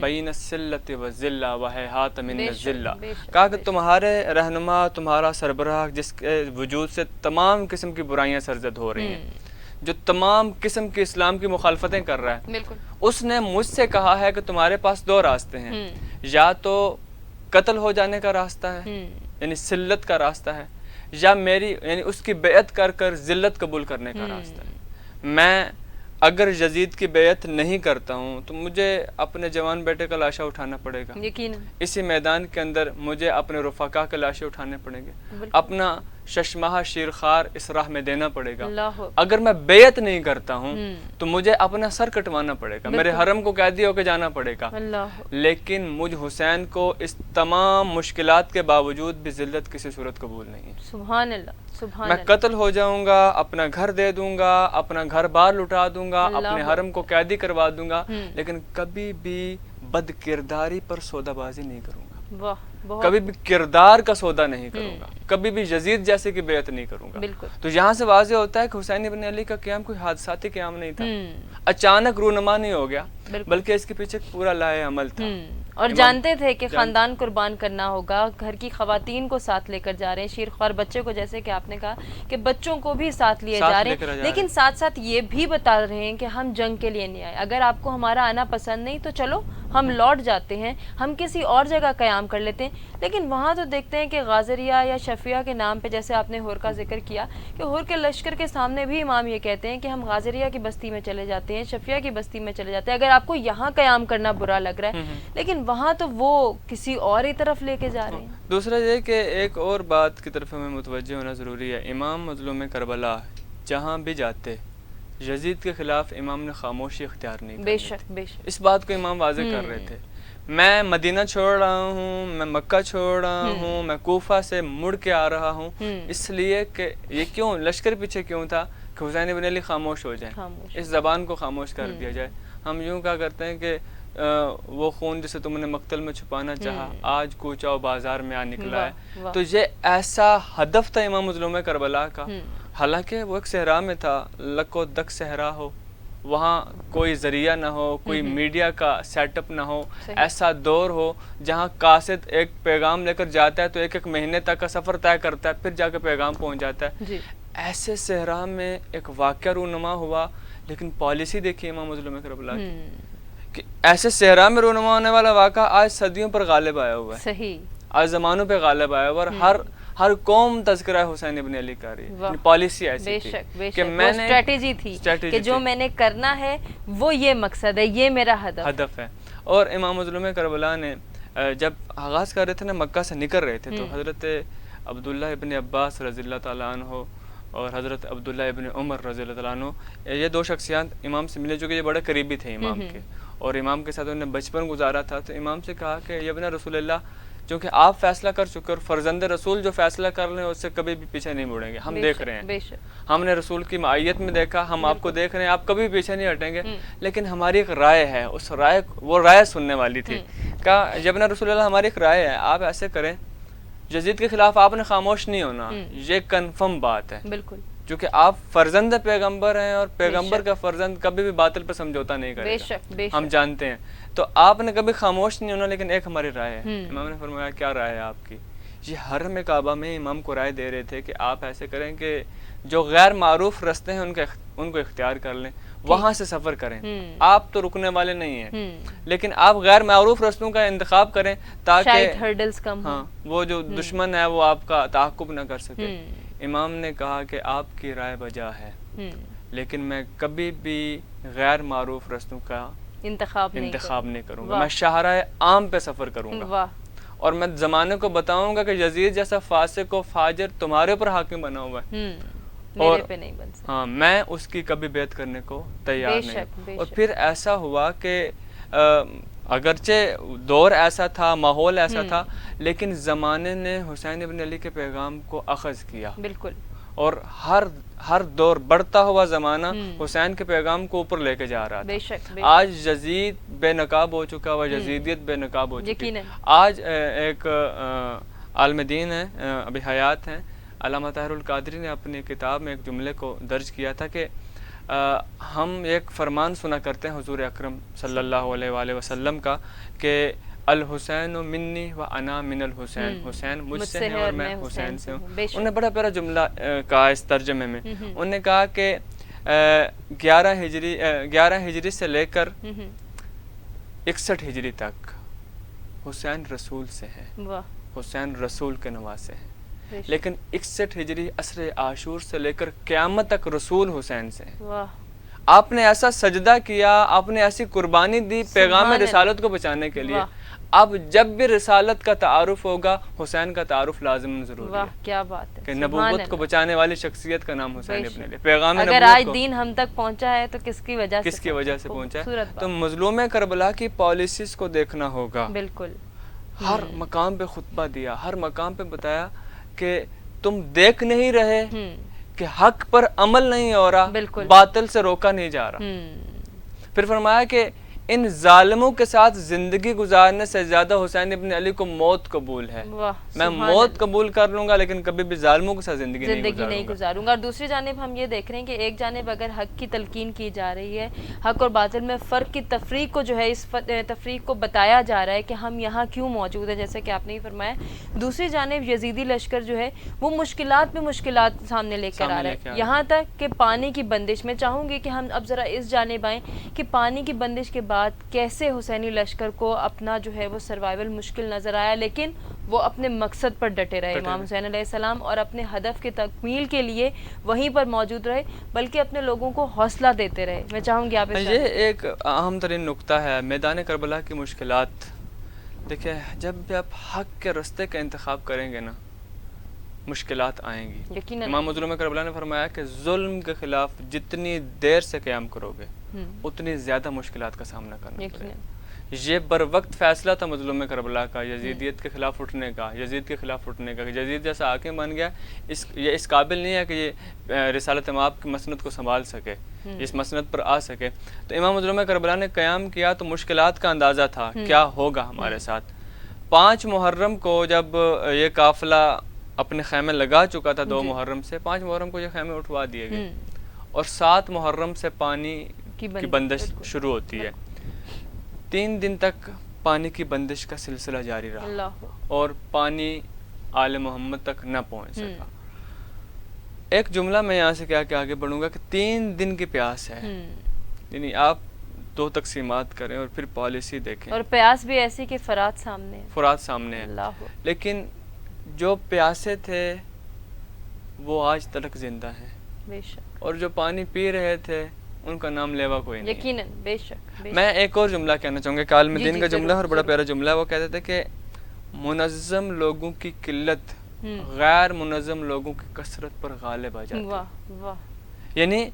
بین السلۃ والذلہ وہیہات من الذلہ، کہا کہ تمہارے رہنما، تمہارا سربراہ جس کے وجود سے تمام قسم کی برائیاں سرزد ہو رہی ہیں، جو تمام قسم کی اسلام کی مخالفتیں کر رہا ہے، اس نے مجھ سے کہا ہے کہ تمہارے پاس دو راستے ہیں، یا تو قتل ہو جانے کا راستہ ہے یعنی ذلت کا راستہ ہے، یا میری یعنی اس کی بیعت کر کر ذلت قبول کرنے کا راستہ ہے۔ میں اگر یزید کی بیعت نہیں کرتا ہوں تو مجھے اپنے جوان بیٹے کا لاشا اٹھانا پڑے گا، یقیناً اسی میدان کے اندر مجھے اپنے رفقا کے لاشے اٹھانے پڑیں گے، اپنا ششماہ شیرخوار اس راہ میں دینا پڑے گا۔ اگر میں بیعت نہیں کرتا ہوں تو مجھے اپنا سر کٹوانا پڑے گا، میرے حرم کو قیدی ہو کے جانا پڑے گا، لیکن مجھ حسین کو اس تمام مشکلات کے باوجود بھی ذلت کسی صورت قبول نہیں ہے۔ سبحان اللہ، میں قتل ہو جاؤں گا، اپنا گھر دے دوں گا، اپنا گھر بار لٹا دوں گا، اپنے حرم کو قیدی کروا دوں گا، لیکن کبھی بھی بد کرداری پر سودا بازی نہیں کروں گا، کبھی بھی کردار کا سودا نہیں کروں گا، کبھی بھی یزید جیسے کی بیعت نہیں کروں گا۔ تو یہاں سے واضح ہوتا ہے کہ حسین ابن علی کا قیام کوئی حادثاتی قیام نہیں تھا، اچانک رونما نہیں ہو گیا، بلکہ اس کے پیچھے پورا لائے عمل تھا، اور جانتے تھے کہ خاندان قربان کرنا ہوگا، گھر کی خواتین کو ساتھ لے کر جا رہے ہیں، شیرخوار بچے کو، جیسے کہ آپ نے کہا کہ بچوں کو بھی ساتھ لیے جا رہے ہیں، لیکن ساتھ ساتھ یہ بھی بتا رہے ہیں کہ ہم جنگ کے لیے نہیں آئے، اگر آپ کو ہمارا آنا پسند نہیں تو چلو ہم لوٹ جاتے ہیں، ہم کسی اور جگہ قیام کر لیتے ہیں۔ لیکن وہاں تو دیکھتے ہیں کہ غازریہ یا شفیہ کے نام پہ، جیسے آپ نے ہور کا ذکر کیا کہ ہور کے لشکر کے سامنے بھی امام یہ کہتے ہیں کہ ہم غازریہ کی بستی میں چلے جاتے ہیں، شفیہ کی بستی میں چلے جاتے ہیں، اگر آپ کو یہاں قیام کرنا برا لگ رہا ہے، لیکن وہاں تو وہ کسی اور ہی طرف لے کے جا رہے ہیں۔ دوسرا یہ کہ ایک اور بات کی طرف ہمیں متوجہ ہونا ضروری ہے، امام مظلوم کربلا جہاں بھی جاتے یزید کے خلاف امام نے خاموشی اختیار نہیں کی، بے شک بے شک، اس بات کو امام واضح کر رہے تھے، میں مدینہ چھوڑ رہا ہوں، میں مکہ چھوڑ رہا ہوں، میں کوفہ سے مڑ کے آ رہا ہوں، اس لیے کہ یہ کیوں لشکر پیچھے کیوں تھا کہ حسین ابن علی خاموش ہو جائیں، اس زبان کو خاموش کر دیا جائے۔ ہم یوں کہا کرتے ہیں کہ وہ خون جسے تم نے مقتل میں چھپانا چاہا آج کوچہ و بازار میں آ نکلا ہے، تو یہ ایسا ہدف تھا امام مظلوم کربلا کا، حالانکہ وہ ایک صحرا میں تھا، لک و دک صحرا ہو، وہاں کوئی ذریعہ نہ ہو، کوئی میڈیا کا سیٹ اپ نہ ہو، ایسا دور ہو جہاں قاصد ایک پیغام لے کر جاتا ہے تو ایک ایک مہینے تک کا سفر طے کرتا ہے، پھر جا کے پیغام پہنچ جاتا ہے۔ ایسے صحرا میں ایک واقعہ رونما ہوا، لیکن پالیسی دیکھیے امام مظلوم کربلا کی کہ ایسے صحرا میں رونما ہونے والا واقعہ آج صدیوں پر غالب آیا ہوا ہے، صحیح، آج زمانوں پہ غالب آیا ہوا، اور ہر قوم تذکرہ حسین ابن علی کر رہی ہے، پالیسی ایسی تھی کہ میں نے اسٹریٹجی تھی کہ جو میں نے کرنا ہے وہ یہ مقصد ہے، یہ میرا ہدف ہے۔ اور امام مظلوم کربلا نے جب آغاز کر رہے تھے نا، مکہ سے نکل رہے تھے، تو حضرت عبداللہ ابن عباس رضی اللہ تعالیٰ عنہ اور حضرت عبداللہ ابن عمر رضی اللہ تعالیٰ عنہ، یہ دو شخصیات امام سے ملے جو کہ یہ بڑے قریبی تھے امام کے، اور امام کے ساتھ انہوں نے بچپن گزارا تھا، تو امام سے کہا کہ ابن رسول اللہ، چونکہ آپ فیصلہ کر چکے اور فرزند رسول جو فیصلہ کر رہے ہیں اس سے کبھی بھی پیچھے نہیں مڑیں گے، ہم دیکھ رہے ہیں، ہم نے رسول کی معیت میں دیکھا، ہم آپ کو دیکھ رہے ہیں، آپ کبھی پیچھے نہیں ہٹیں گے، لیکن ہماری ایک رائے ہے، اس رائے وہ رائے سننے والی تھی، کہا ابن رسول اللہ ہماری ایک رائے ہے، آپ ایسے کریں، یزید کے خلاف آپ نے خاموش نہیں ہونا، یہ کنفرم بات ہے، بالکل، کیونکہ آپ فرزند پیغمبر ہیں اور پیغمبر کا فرزند کبھی بھی باطل پر سمجھوتا نہیں کرے گا، ہم جانتے ہیں، تو آپ نے کبھی خاموش نہیں ہونا، لیکن ایک ہماری رائے ہے۔ امام نے فرمایا کیا رائے ہے آپ کی؟ یہ حرم کعبہ میں امام کو رائے دے رہے تھے کہ آپ ایسے کریں کہ جو غیر معروف رستے ہیں ان کو اختیار کر لیں، وہاں سے سفر کریں، آپ تو رکنے والے نہیں ہیں، لیکن آپ غیر معروف رستوں کا انتخاب کریں تاکہ ہاں وہ جو دشمن ہے وہ آپ کا تعاقب نہ کر سکے۔ امام نے کہا کہ آپ کی رائے بجا ہے، لیکن میں کبھی بھی غیر معروف رستوں کا انتخاب نہیں کروں گا، میں شاہراہ عام پہ سفر کروں گا، اور میں زمانے کو بتاؤں گا کہ یزید جیسا فاسق و فاجر تمہارے اوپر حاکم بنا ہوا ہے، اور ہاں میں اس کی کبھی بیعت کرنے کو تیار نہیں۔ اور پھر ایسا ہوا کہ اگرچہ دور ایسا تھا، ماحول ایسا تھا، لیکن زمانے نے حسین ابن علی کے پیغام کو اخذ کیا، بالکل، اور ہر دور بڑھتا ہوا زمانہ حسین کے پیغام کو اوپر لے کے جا رہا تھا۔ آج یزید بے نقاب ہو چکا ہوا، یزیدیت بے نقاب ہو چکی ہے۔ آج ایک عالم دین ہے، ابھی حیات ہیں، علامہ طاہر القادری نے اپنی کتاب میں ایک جملے کو درج کیا تھا کہ ہم ایک فرمان سنا کرتے ہیں حضور اکرم صلی اللہ علیہ وآلہ وسلم کا کہ الحسین منی و انا من الحسین، حسین مجھ سے ہے اور میں حسین سے ہوں۔ انہوں نے بڑا پیارا جملہ کہا اس ترجمے میں، انہوں نے کہا کہ 11 ہجری سے لے کر 61 ہجری تک حسین رسول سے ہے، حسین رسول کے نواسے ہیں، لیکن 61 ہجری عصر عاشور سے لے کر قیامت تک رسول حسین سے ہے۔ آپ نے ایسا سجدہ کیا، آپ نے ایسی قربانی دی پیغام رسالت کو بچانے کے لیے، اب جب بھی رسالت کا تعارف ہوگا حسین کا تعارف لازم ضروری ہے۔ کیا بات ہے، کہ نبوت کو بچانے والی شخصیت کا نام حسین ابن علی، پیغام اگر آج دین ہم تک پہنچا ہے تو کس کی وجہ سے پہنچا ہے؟ تو مظلوم کربلا کی پالیسیز کو دیکھنا ہوگا۔ بالکل، ہر مقام پہ خطبہ دیا، ہر مقام پہ بتایا کہ تم دیکھ نہیں رہے کہ حق پر عمل نہیں ہو رہا، باطل سے روکا نہیں جا رہا۔ پھر فرمایا کہ ان ظالموں کے ساتھ زندگی گزارنے سے زیادہ حسین ابن علی کو موت قبول ہے، میں موت قبول کر لوں گا لیکن کبھی بھی ظالموں کے ساتھ زندگی نہیں گزاروں گا۔ اور دوسری جانب ہم یہ دیکھ رہے ہیں کہ ایک جانب اگر حق کی تلقین کی جا رہی ہے، حق اور باطل میں فرق کی تفریق کو جو ہے، اس تفریق کو بتایا جا رہا ہے کہ ہم یہاں کیوں موجود ہیں، جیسے کہ آپ نے ہی فرمایا، دوسری جانب یزیدی لشکر جو ہے وہ مشکلات پہ مشکلات سامنے لے کر آ رہا ہے، یہاں تک کہ پانی کی بندش۔ میں چاہوں گی کہ ہم اب ذرا اس جانب آئیں کہ پانی کی بندش کے بعد کیسے حسینی لشکر کو اپنا جو ہے وہ سروائیول مشکل نظر آیا، لیکن وہ اپنے مقصد پر ڈٹے رہے امام حسین علیہ السلام، اور اپنے ہدف کی تکمیل کے لیے وہیں پر موجود رہے، بلکہ اپنے لوگوں کو حوصلہ دیتے رہے۔ میں چاہوں گی آپ یہ ایک اہم ترین نقطہ ہے میدان کربلا کی مشکلات۔ دیکھیں جب بھی آپ حق کے راستے کا انتخاب کریں گے نا، مشکلات آئیں گی۔ امام مظلوم کربلا نے فرمایا کہ ظلم کے خلاف جتنی دیر سے قیام کرو گے اتنی زیادہ مشکلات کا سامنا کرنا پڑے گا۔ یہ بر وقت فیصلہ تھا مظلوم کربلا کا، یزیدیت کے خلاف اٹھنے کا، یزید کے خلاف اٹھنے کا، کہ یزید جیسا حاکم بن گیا، یہ اس قابل نہیں ہے کہ یہ رسالت مآب کی مسند کو سنبھال سکے، اس مسند پر آ سکے۔ تو امام مظلوم کربلا نے قیام کیا تو مشکلات کا اندازہ تھا کیا ہوگا ہمارے ساتھ۔ 5 محرم کو جب یہ قافلہ اپنے خیمے لگا چکا تھا 2 محرم سے، 5 محرم کو یہ خیمے اٹھوا دیے گئے، اور 7 محرم سے پانی کی بندش شروع ہوتی ہے۔ 3 دن تک پانی کی بندش کا سلسلہ جاری رہا اور پانی آل محمد تک نہ پہنچ سکا۔ ایک جملہ میں یہاں سے کیا کہ آگے بڑھوں گا کہ 3 دن کی پیاس ہے، یعنی آپ 2 تقسیمات کریں اور پھر پالیسی دیکھیں، اور پیاس بھی ایسی کہ فرات سامنے ہے، لیکن جو پیاسے تھے وہ آج تک زندہ ہیں، بے شک، اور جو پانی پی رہے تھے ان کا نام لیوا کوئی نہیں۔ یقیناً، بے شک۔ میں ایک اور جملہ کہنا چاہوں گا، عالم دین کا جملہ اور بڑا پیارا جملہ ہے، وہ کہتے تھے کہ منظم لوگوں کی قلت غیر منظم لوگوں کی کثرت پر غالب آ جاتی ہے۔ یعنی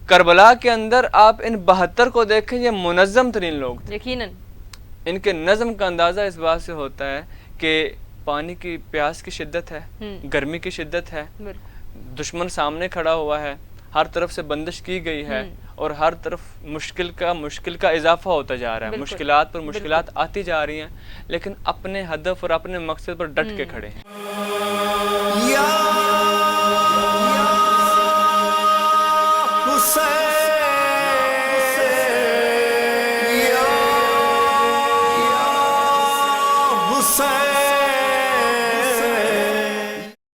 کربلا کے اندر آپ ان 72 کو دیکھیں، یہ منظم ترین لوگ تھے، یقیناً ان کے نظم کا اندازہ اس بات سے ہوتا ہے کہ پانی کی پیاس کی شدت ہے، گرمی کی شدت ہے، دشمن سامنے کھڑا ہوا ہے، ہر طرف سے بندش کی گئی ہے، اور ہر طرف مشکل کا اضافہ ہوتا جا رہا ہے، مشکلات پر مشکلات آتی جا رہی ہیں، لیکن اپنے ہدف اور اپنے مقصد پر ڈٹ کے کھڑے ہیں۔